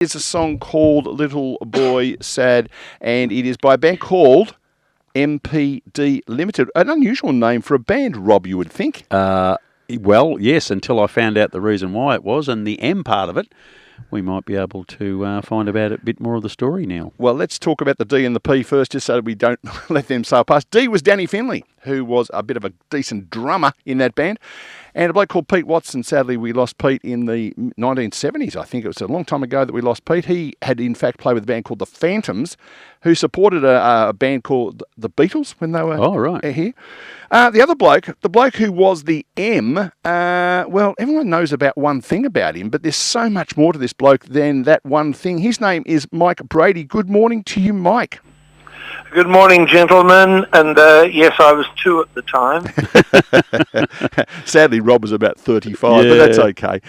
It's a song called Little Boy Sad, and it is by a band called MPD Limited. An unusual name for a band, Rob, you would think. Well, yes, until I found out the reason why it was, and the M part of it. We might be able to find about a bit more of the story now. Well, let's talk about the D and the P first, just so that we don't let them sail past. D was Danny Finley, who was a bit of a decent drummer in that band. And a bloke called Pete Watson. Sadly, we lost Pete in the 1970s. I think it was a long time ago that we lost Pete. He had, in fact, played with a band called the Phantoms, who supported a band called the Beatles when they were here. The other bloke, the bloke who was the M, well, everyone knows about one thing about him, but there's so much more to this bloke than that one thing. His name is Mike Brady. Good morning to you, Mike. Good morning, gentlemen, and yes, I was 2 at the time. Sadly, Rob was about 35, but that's okay.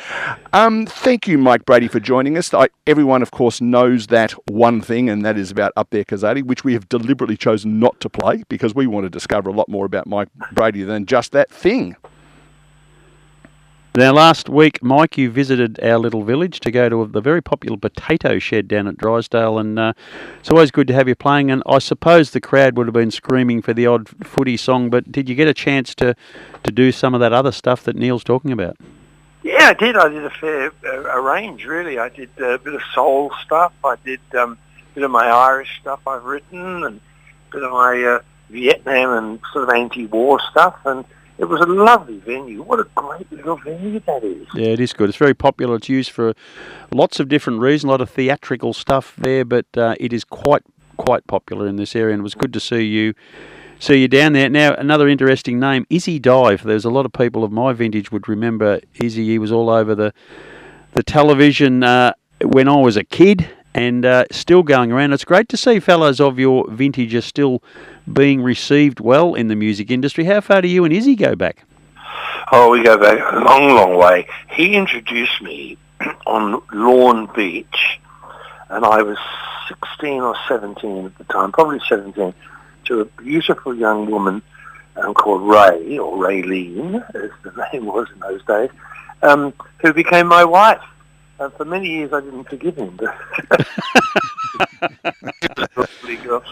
Thank you, Mike Brady, for joining us. Everyone, of course, knows that one thing, and that is about Up There Kazadi, which we have deliberately chosen not to play because we want to discover a lot more about Mike Brady than just that thing. Now, last week, Mike, you visited our little village to go to the very popular potato shed down at Drysdale, and it's always good to have you playing, and I suppose the crowd would have been screaming for the odd footy song, but did you get a chance to do some of that other stuff that Neil's talking about? Yeah, I did. I did a fair range, really. I did a bit of soul stuff. I did a bit of my Irish stuff I've written, and a bit of my Vietnam and sort of anti-war stuff, and it was a lovely venue. What a great little venue that is. Yeah, it is good. It's very popular. It's used for lots of different reasons, a lot of theatrical stuff there, but it is quite popular in this area, and it was good to see you down there. Now, another interesting name, Izzy Dive. There's a lot of people of my vintage would remember Izzy. He was all over the television when I was a kid, and still going around. It's great to see fellows of your vintage are still being received well in the music industry. How far do you and Izzy go back? Oh, we go back a long, long way. He introduced me on Lawn Beach, and I was 16 or 17 at the time, probably 17, to a beautiful young woman called Ray, or Raylene, as the name was in those days, who became my wife. And for many years, I didn't forgive him. Girl.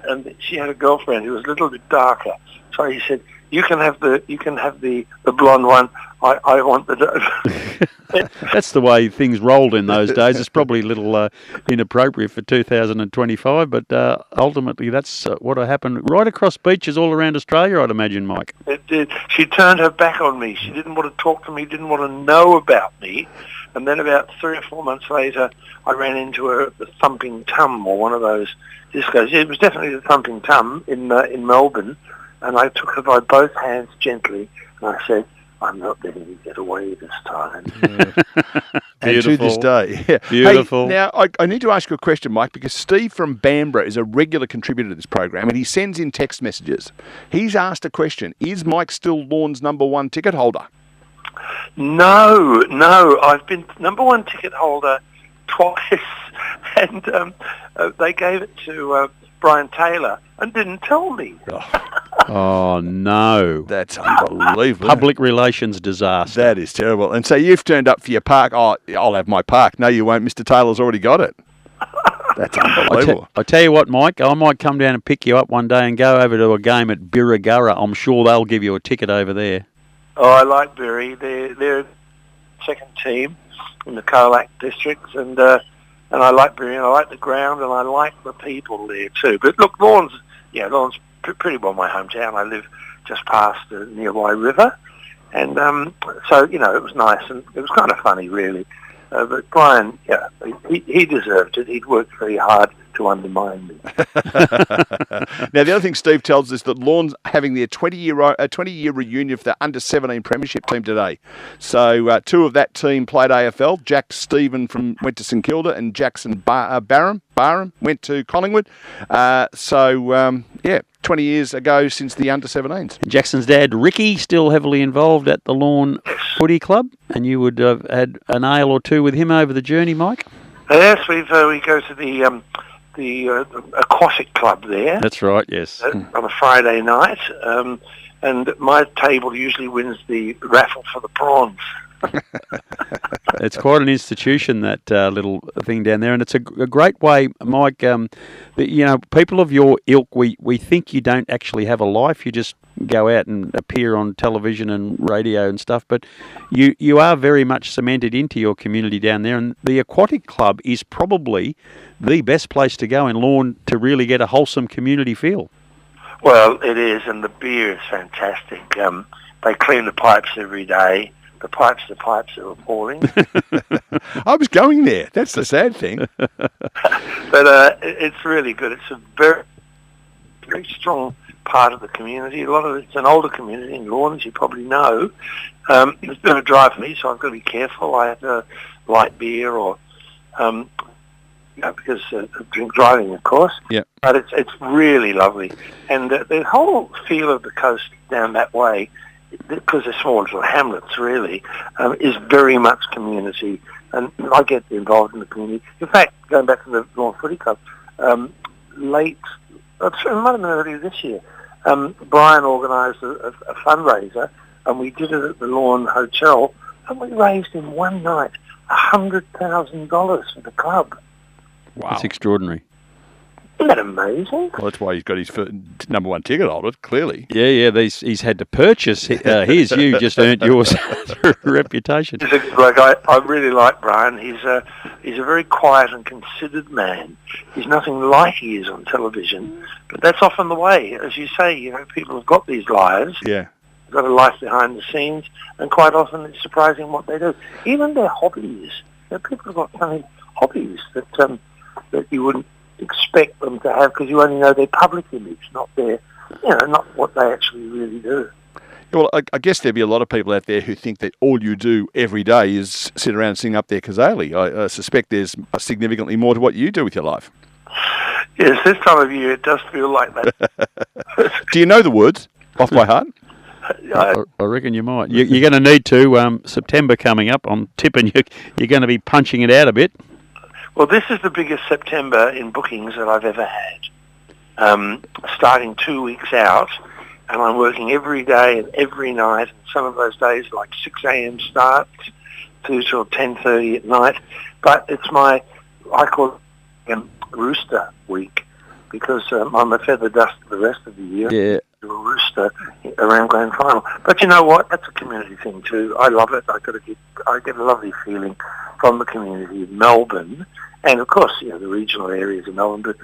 And she had a girlfriend who was a little bit darker. So he said, "You can have the blonde one. I want the." That's the way things rolled in those days. It's probably a little inappropriate for 2025, but ultimately that's what happened right across beaches all around Australia, I'd imagine, Mike. It did. She turned her back on me. She didn't want to talk to me. Didn't want to know about me. And then about 3 or 4 months later, I ran into her at the Thumping Tum, or one of those discos. It was definitely the Thumping Tum in Melbourne. And I took her by both hands gently, and I said, "I'm not letting you get away this time." And to this day. Yeah. Beautiful. Hey, now, I need to ask you a question, Mike, because Steve from Bamborough is a regular contributor to this program, and he sends in text messages. He's asked a question. Is Mike still Lorne's #1 ticket holder? No. I've been #1 ticket holder twice, and they gave it to Brian Taylor and didn't tell me. Oh, no. That's unbelievable. Public relations disaster. That is terrible. And so you've turned up for your park. Oh, I'll have my park. No, you won't. Mr. Taylor's already got it. That's unbelievable. I tell you what, Mike, I might come down and pick you up one day and go over to a game at Birregurra. I'm sure they'll give you a ticket over there. Oh, I like Bury. They're second team in the Colac districts, and I like Bury, and I like the ground, and I like the people there too. But look, Lorne's pretty well my hometown. I live just past a nearby river, and so it was nice, and it was kind of funny, really. But Brian, he deserved it. He'd worked very hard to undermine me. Now, the other thing Steve tells us that Lorne's having their 20-year reunion for the under-17 premiership team today. So 2 of that team played AFL. Jack Stephen went to St Kilda, and Jackson Barham went to Collingwood. 20 years ago since the under-17s. Jackson's dad, Ricky, still heavily involved at the Lorne Footy Club, and you would have had an ale or two with him over the journey, Mike? Yes, we go to the aquatic club there. That's right, yes. On a Friday night, and my table usually wins the raffle for the prawns. It's quite an institution, that little thing down there, and it's a great way, Mike. People of your ilk, we think you don't actually have a life. You just go out and appear on television and radio and stuff, but you are very much cemented into your community down there, and the Aquatic Club is probably the best place to go in Lorne to really get a wholesome community feel. Well, it is, and the beer is fantastic. They clean the pipes every day. The pipes are appalling. I was going there. That's the sad thing. But it's really good. It's a very, very strong part of the community. A lot of it's an older community in Lorne, as you probably know. It's a bit of a drive for me, so I've got to be careful. I have to light beer or, because of drink driving, of course. Yeah. But it's really lovely. And the whole feel of the coast down that way, because they're small little hamlets, really, is very much community. And I get involved in the community. In fact, going back to the Lorne Footy Club, it might have been earlier this year, Brian organised a fundraiser, and we did it at the Lorne Hotel, and we raised in one night $100,000 for the club. Wow. That's extraordinary. Isn't that amazing? Well, that's why he's got his number one ticket holder, clearly. Yeah. He's had to purchase his. You just earned yours through reputation. He's a bloke. I really like Brian. He's a very quiet and considered man. He's nothing like he is on television, but that's often the way. As you say, people have got these lives. Yeah. They've got a life behind the scenes, and quite often it's surprising what they do. Even their hobbies. People have got funny hobbies that you wouldn't expect them to have, because you only know their public image, not not what they actually really do. Well, I guess there'd be a lot of people out there who think that all you do every day is sit around and sing up their kazali. I suspect there's significantly more to what you do with your life. Yes, this time of year it does feel like that. Do you know the words off by heart? I reckon you might. You're going to need to. September coming up. I'm tipping you're going to be punching it out a bit. Well, this is the biggest September in bookings that I've ever had. Starting 2 weeks out, and I'm working every day and every night. And some of those days, like 6 a.m. starts, 2 till 10:30 at night. But it's I call it rooster week, because I'm a feather duster the rest of the year. Yeah. A rooster around grand final. But you know what? That's a community thing too. I love it. I get a lovely feeling from the community of Melbourne, and of course, the regional areas of Melbourne. But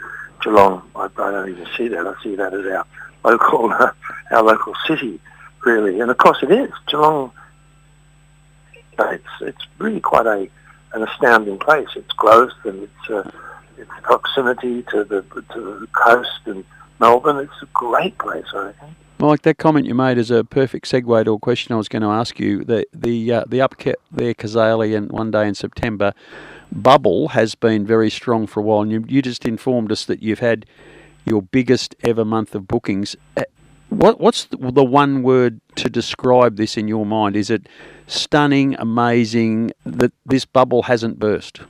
Geelong, I don't even see that. I see that as our local city, really. And of course, it is Geelong. It's really quite an astounding place. Its growth and its proximity to the coast and Melbourne. It's a great place, I reckon. Mike, that comment you made is a perfect segue to a question I was going to ask you. The upkeep there, Kazali, and one day in September, bubble has been very strong for a while. And you just informed us that you've had your biggest ever month of bookings. What's the one word to describe this in your mind? Is it stunning, amazing, that this bubble hasn't burst?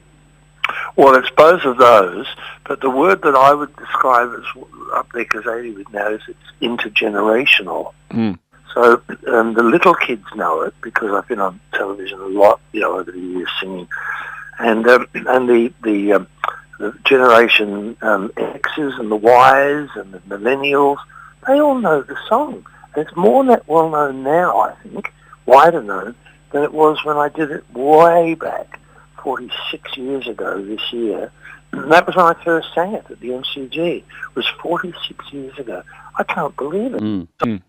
Well, it's both of those, but the word that I would describe as up there, Kazali would know, is it's intergenerational. Mm. So the little kids know it, because I've been on television a lot, over the years singing, and the generation X's and the Y's and the millennials, they all know the song. And it's more well known now, I think, wider known, than it was when I did it way back 46 years ago this year. And that was when I first sang it at the MCG. It was 46 years ago. I can't believe it.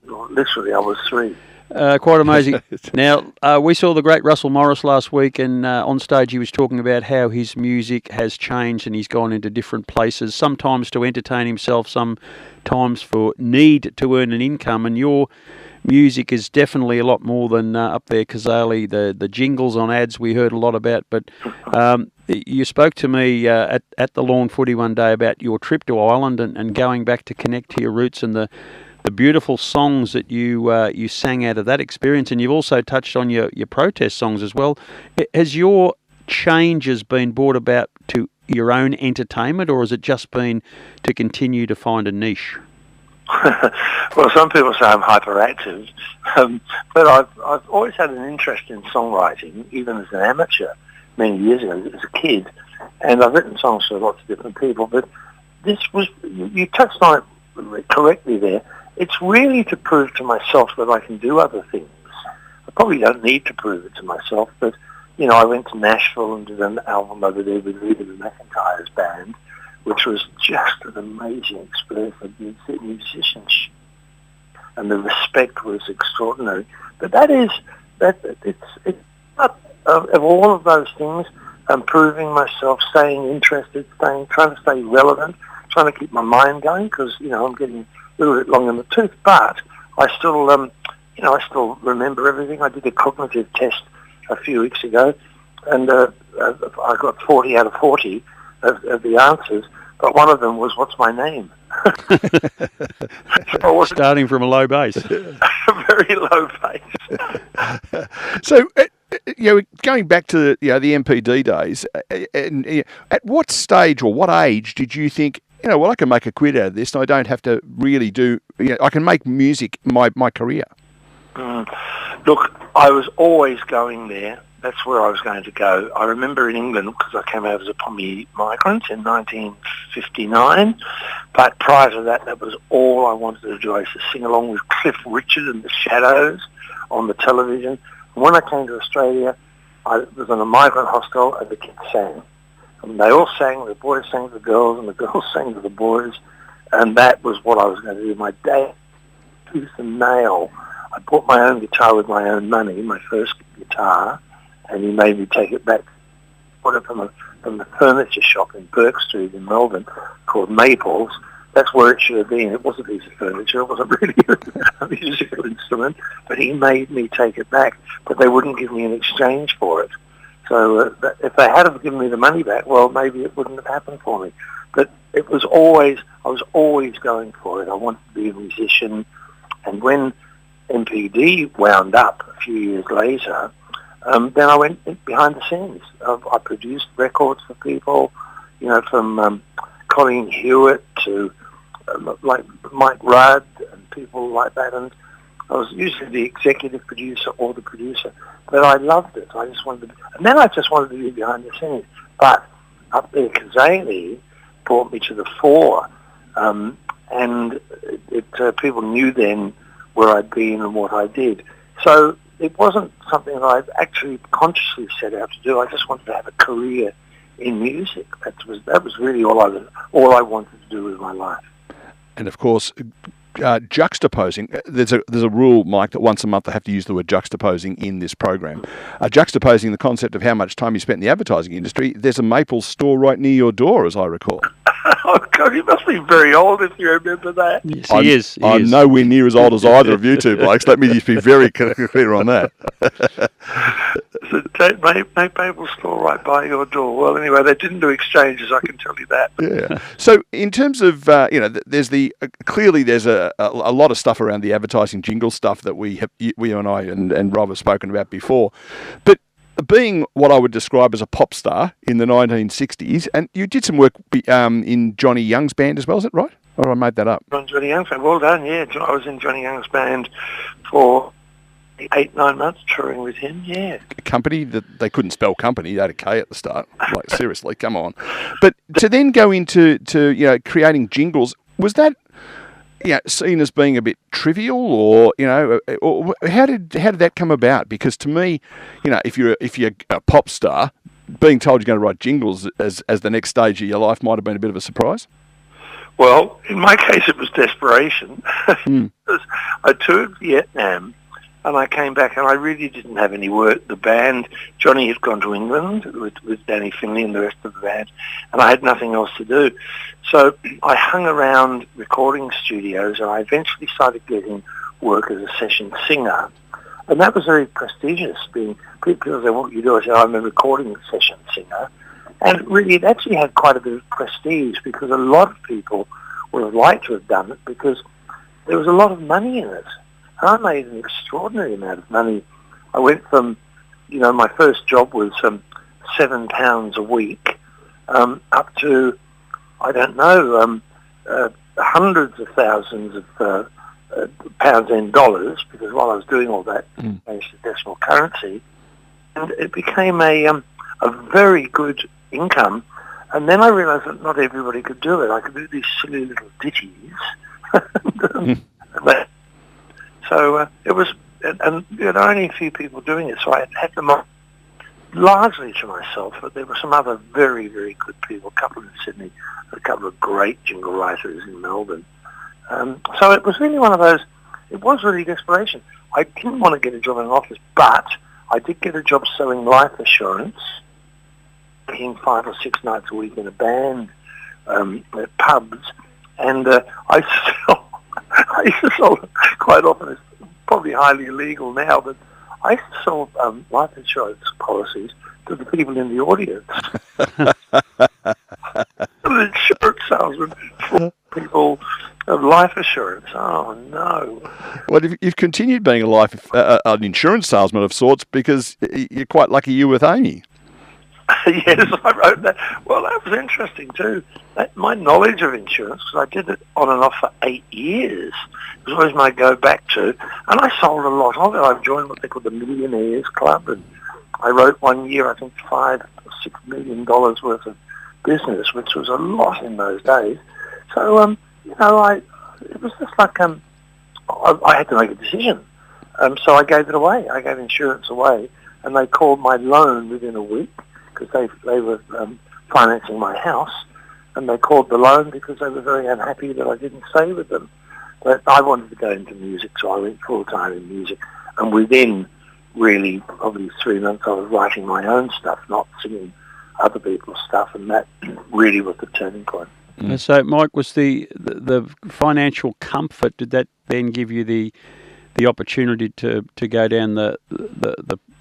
Literally, I was 3. Quite amazing. Now, we saw the great Russell Morris last week, and on stage he was talking about how his music has changed and he's gone into different places, sometimes to entertain himself, sometimes for need to earn an income, and your music is definitely a lot more than up there, Kazali. The jingles on ads we heard a lot about, but you spoke to me at the Lorne Footy one day about your trip to Ireland and going back to connect to your roots and the beautiful songs that you sang out of that experience, and you've also touched on your protest songs as well. Has your changes been brought about to your own entertainment, or has it just been to continue to find a niche? Well, some people say I'm hyperactive, but I've always had an interest in songwriting, even as an amateur many years ago, as a kid, and I've written songs for lots of different people. But this was, you touched on it correctly there. It's really to prove to myself that I can do other things. I probably don't need to prove it to myself, but I went to Nashville and did an album over there with Rita McIntyre's band, which was just an amazing experience of the musicianship, and the respect was extraordinary. But it's not, of all of those things, proving myself, staying interested, trying to stay relevant, trying to keep my mind going, because I'm getting a little bit long in the tooth. But I still, I still remember everything. I did a cognitive test a few weeks ago, and I got 40 out of 40 of the answers, but one of them was, "What's my name?" So starting from a low base. A very low base. So, going back to the MPD days, at what stage or what age did you think, well, I can make a quid out of this, and I don't have to really do, I can make music my career? Look, I was always going there. That's where I was going to go. I remember in England, because I came over as a Pommy migrant in 1959, but prior to that, that was all I wanted to do. I used to sing along with Cliff Richard and the Shadows on the television. And when I came to Australia, I was in a migrant hostel, and the kids sang. And they all sang, the boys sang to the girls, and the girls sang to the boys, and that was what I was going to do. My day, tooth and nail. I bought my own guitar with my own money, my first guitar, and he made me take it back. Bought it from the furniture shop in Burke Street in Melbourne called Maples. That's where it should have been. It was a piece of furniture. It wasn't really a musical instrument, but he made me take it back. But they wouldn't give me an exchange for it. So if they had have given me the money back, well, maybe it wouldn't have happened for me. But I was always going for it. I wanted to be a musician. And when MPD wound up a few years later, then I went behind the scenes. I produced records for people, from Colleen Hewitt to like Mike Rudd and people like that. And I was usually the executive producer or the producer. But I loved it. I just wanted to, and then I just wanted to be behind the scenes. But up there, Kazali brought me to the fore, and people knew then where I'd been and what I did. So it wasn't something that I actually consciously set out to do. I just wanted to have a career in music. That was really all I wanted to do with my life. And of course, juxtaposing. There's a rule, Mike, that once a month I have to use the word juxtaposing in this program. Juxtaposing the concept of how much time you spent in the advertising industry. There's a Maples store right near your door, as I recall. Oh, God, you must be very old if you remember that. Yes, he is. I'm nowhere near as old as either of you two blokes. Let me just be very clear on that. So Maples store right by your door. Well, anyway, they didn't do exchanges, I can tell you that. Yeah. So in terms of, there's clearly there's a lot of stuff around the advertising jingle stuff that we and I and Rob have spoken about before. But being what I would describe as a pop star in the 1960s, and you did some work in Johnny Young's band as well, is it right? Or I made that up? Johnny Young's band, well done, yeah. I was in Johnny Young's band for 8-9 months touring with him, yeah. A company that they couldn't spell company, they had a K at the start. Like, seriously, come on. But to then go into creating jingles, was that seen as being a bit trivial, or how did that come about? Because to me, if you're a pop star, being told you're going to write jingles as the next stage of your life might have been a bit of a surprise. Well, in my case, it was desperation. Because I toured Vietnam, and I came back, and I really didn't have any work. The band, Johnny had gone to England with Danny Finley and the rest of the band, and I had nothing else to do. So I hung around recording studios, and I eventually started getting work as a session singer. And that was very prestigious. People say, "What do you do?" I said, "I'm a recording session singer." And really, it actually had quite a bit of prestige, because a lot of people would have liked to have done it, because there was a lot of money in it. And I made an extraordinary amount of money. I went from, my first job was £7 a week, up to, I don't know, hundreds of thousands of pounds and dollars, because while I was doing all that, changed to decimal currency, and it became a very good income. And then I realised that not everybody could do it. I could do these silly little ditties. So it was, and there are only a few people doing it, so I had them largely to myself, but there were some other very, very good people, a couple in Sydney, a couple of great jingle writers in Melbourne. So it was really one of those, it was really desperation. I didn't want to get a job in an office, but I did get a job selling life assurance, working 5 or 6 nights a week in a band at pubs, and I used to sell quite often. It's probably highly illegal now, but I used to sell life insurance policies to the people in the audience. The insurance salesman for people of life assurance. Oh no! Well, you've continued being an insurance salesman of sorts, because you're quite lucky you were with Amy. Yes, I wrote that. Well, that was interesting too. My knowledge of insurance, because I did it on and off for 8 years, was always my go-back to. And I sold a lot of it. I joined what they call the Millionaires Club, and I wrote one year, I think, $5 or $6 million worth of business, which was a lot in those days. So, it was just like I had to make a decision. So I gave it away. I gave insurance away, and they called my loan within a week, because they were financing my house, and they called the loan because they were very unhappy that I didn't stay with them. But I wanted to go into music, so I went full-time in music. And within really probably 3 months, I was writing my own stuff, not singing other people's stuff, and that really was the turning point. So, Mike, was the financial comfort, did that then give you the opportunity to go down the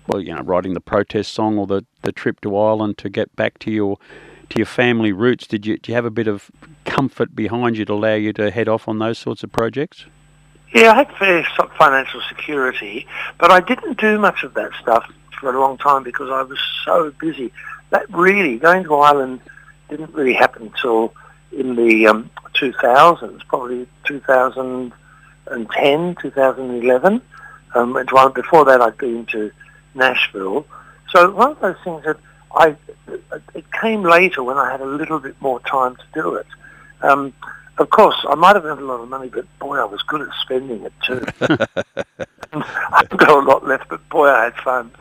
writing the protest song, or the trip to Ireland to get back to your family roots? Do you have a bit of comfort behind you to allow you to head off on those sorts of projects? Yeah, I had fair financial security, but I didn't do much of that stuff for a long time because I was so busy. That really, going to Ireland didn't really happen until in the 2000s, probably 2010, 2011. Before that, I'd been to Nashville. So one of those things that it came later when I had a little bit more time to do it. Of course, I might have earned a lot of money, but boy, I was good at spending it too. I've got a lot left, but boy, I had fun.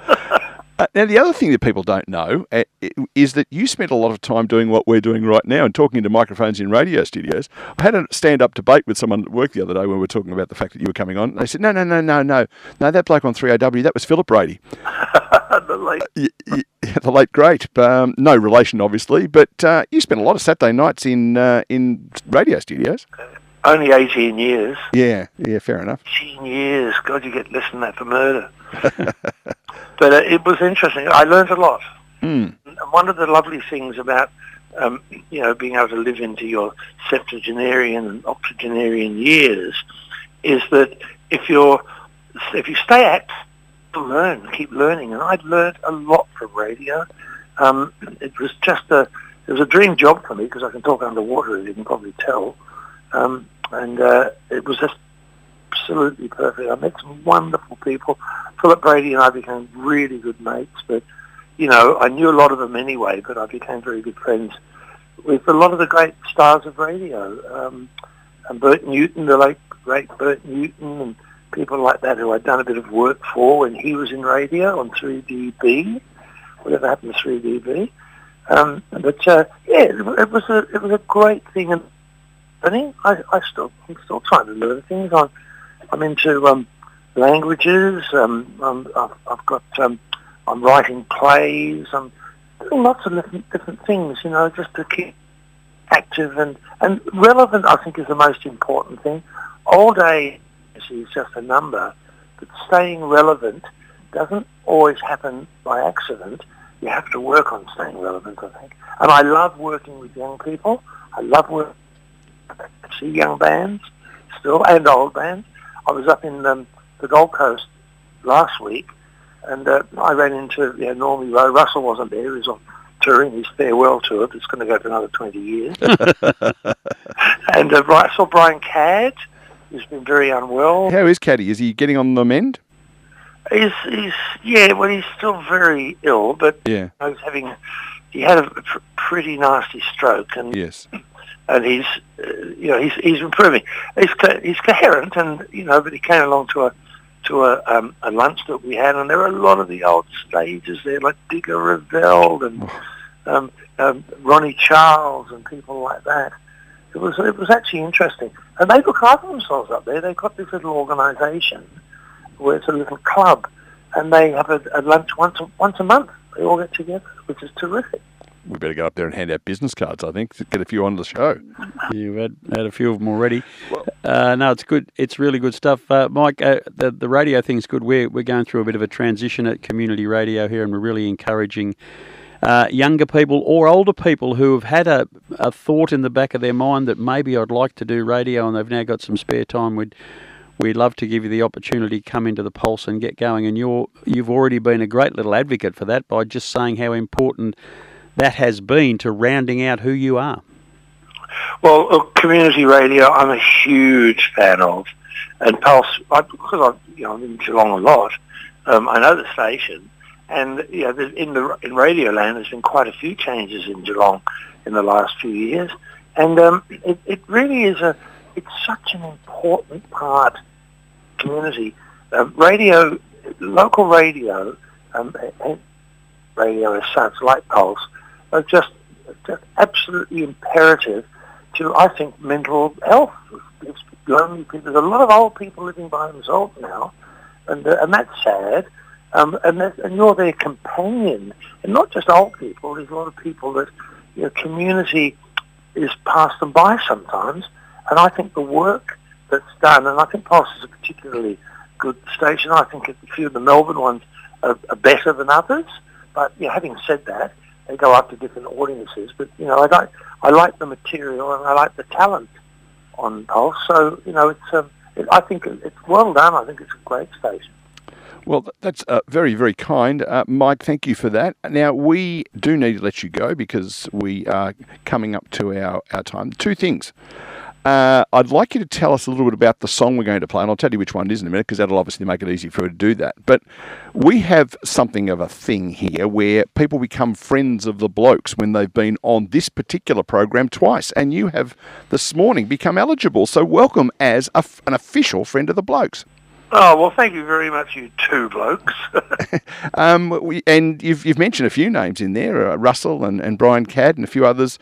Now, the other thing that people don't know is that you spent a lot of time doing what we're doing right now and talking into microphones in radio studios. I had a stand-up debate with someone at work the other day when we were talking about the fact that you were coming on. And they said, no, that bloke on 3AW, that was Philip Brady. The late great. No relation, obviously, but you spent a lot of Saturday nights in radio studios. Only 18 years. Yeah, fair enough. 18 years. God, you get less than that for murder. But it was interesting. I learned a lot. And one of the lovely things about, being able to live into your septuagenarian and octogenarian years is that if you stay active, you keep learning. And I'd learned a lot from radio. It was just it was a dream job for me because I can talk underwater, as you can probably tell. And it was just absolutely perfect. I met some wonderful people. Philip Brady and I became really good mates, but, I knew a lot of them anyway, but I became very good friends with a lot of the great stars of radio. And Bert Newton, the late great Bert Newton, and people like that who I'd done a bit of work for when he was in radio on 3DB, whatever happened to 3DB. It was a great thing. And I'm still trying to learn things. I'm into languages. I'm writing plays. I'm doing lots of different things, just to keep active and relevant. I think is the most important thing. Old age is just a number, but staying relevant doesn't always happen by accident. You have to work on staying relevant, I think. And I love working with young people. I love working. I see young bands still and old bands. I was up in the Gold Coast last week, and I ran into Normie Rowe. Russell wasn't there. He was on touring his farewell tour. It's going to go for another 20 years. And I saw Brian Cadd, who's been very unwell. How is Caddy? Is he getting on the mend? He's still very ill, but Yeah. He had a pretty nasty stroke, and Yes. and he's improving. He's coherent, and but he came along to a lunch that we had, and there were a lot of the old stagers there, like Digger Revell and Ronnie Charles and people like that. It was actually interesting, and they look after themselves up there. They've got this little organisation where it's a little club, and they have a lunch once a month. They all get together, which is terrific. We better go up there and hand out business cards, I think, to get a few on the show. You've had a few of them already. No, it's good. It's really good stuff. Mike, the radio thing's good. We're going through a bit of a transition at community radio here, and we're really encouraging younger people or older people who have had a thought in the back of their mind that maybe I'd like to do radio and they've now got some spare time. We'd love to give you the opportunity to come into the Pulse and get going. And you've already been a great little advocate for that by just saying how important that has been to rounding out who you are. Well, community radio, I'm a huge fan of, and Pulse, because I'm in Geelong a lot. I know the station, and in Radio Land, there's been quite a few changes in Geelong in the last few years, and it really is it's such an important part of community. Local radio, radio as such, like Pulse, are just absolutely imperative to, I think, mental health. It's lonely people. There's a lot of old people living by themselves now, and that's sad. And you're their companion, and not just old people. There's a lot of people that community is passed them by sometimes. And I think the work that's done, and I think Pulse is a particularly good station. I think a few of the Melbourne ones are better than others. But having said that, they go up to different audiences. But I like the material and I like the talent on Pulse. So I think it's well done. I think it's a great station. Well, that's very, very kind. Mike, thank you for that. Now, we do need to let you go because we are coming up to our time. Two things. I'd like you to tell us a little bit about the song we're going to play, and I'll tell you which one it is in a minute because that'll obviously make it easy for you to do that. But we have something of a thing here where people become friends of the blokes when they've been on this particular program twice, and you have this morning become eligible. So welcome as an official friend of the blokes. Oh, well, thank you very much, you two blokes. And you've mentioned a few names in there, Russell and Brian Cadd and a few others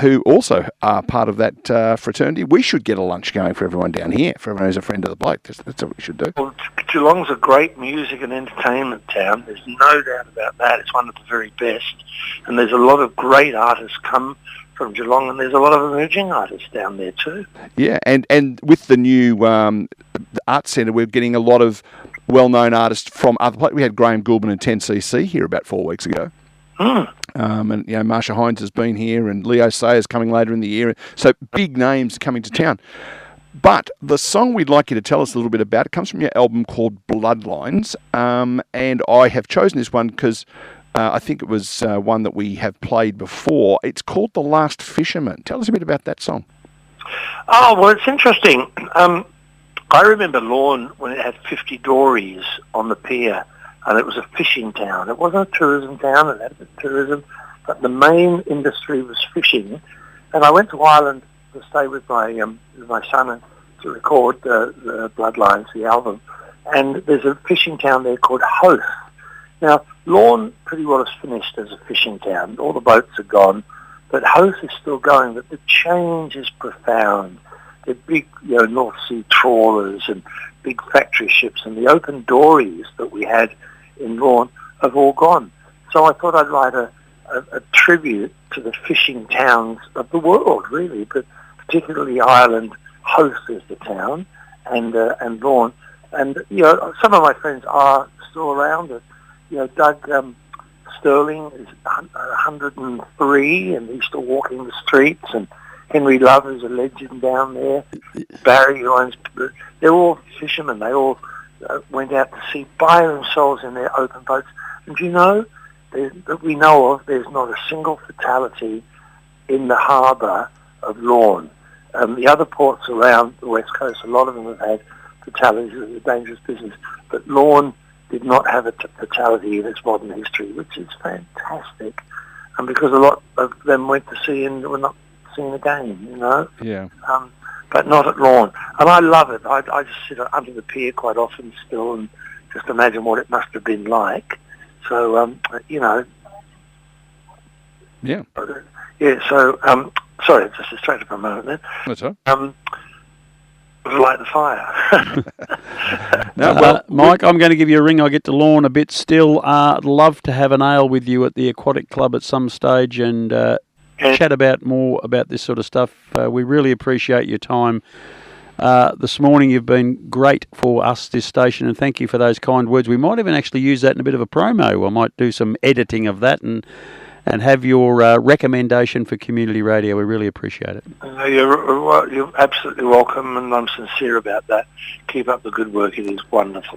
who also are part of that fraternity. We should get a lunch going for everyone down here, for everyone who's a friend of the bloke. That's what we should do. Well, Geelong's a great music and entertainment town. There's no doubt about that. It's one of the very best. And there's a lot of great artists come from Geelong, and there's a lot of emerging artists down there too. Yeah, and with the new the Arts Centre, we're getting a lot of well-known artists from other places. We had Graham Goulburn and 10cc here about 4 weeks ago. And Marsha Hines has been here, and Leo Sayers coming later in the year. So big names coming to town. But the song we'd like you to tell us a little bit about, it comes from your album called Bloodlines, and I have chosen this one because I think it was one that we have played before. It's called The Last Fisherman. Tell us a bit about that song. Oh, well, it's interesting. I remember Lorne when it had 50 dories on the pier, and it was a fishing town. It wasn't a tourism town, it had a bit of tourism, but the main industry was fishing. And I went to Ireland to stay with my son and to record the Bloodlines, the album. And there's a fishing town there called Howth. Now, Lorne pretty well is finished as a fishing town. All the boats are gone, but Howth is still going. But the change is profound. The big, North Sea trawlers and big factory ships and the open dories that we had in Lorne have all gone. So I thought I'd write a tribute to the fishing towns of the world, really, but particularly Ireland. Howth is the town, and Lorne. And, some of my friends are still around. Doug Sterling is 103, and he's still walking the streets, and Henry Love is a legend down there. Barry, who owns, they're all fishermen. They all went out to sea by themselves in their open boats. And that we know of, there's not a single fatality in the harbour of Lorne. The other ports around the West Coast, a lot of them have had fatalities. It's a dangerous business. But Lorne did not have a fatality in its modern history, which is fantastic. And because a lot of them went to sea and were not seeing the game, you know. Yeah. But not at Lorne. And I love it. I just sit under the pier quite often still and just imagine what it must have been like. So, you know. Yeah. Yeah, so, sorry, just distracted for a moment then. That's all. Light the fire. No, Mike, I'm going to give you a ring. I'll get to Lorne a bit still. I'd love to have an ale with you at the Aquatic Club at some stage and chat about more about this sort of stuff. We really appreciate your time this morning. You've been great for us, this station, and thank you for those kind words. We might even actually use that in a bit of a promo. I might do some editing of that and have your recommendation for community radio. We really appreciate it. You're absolutely welcome, and I'm sincere about that. Keep up the good work. It is wonderful.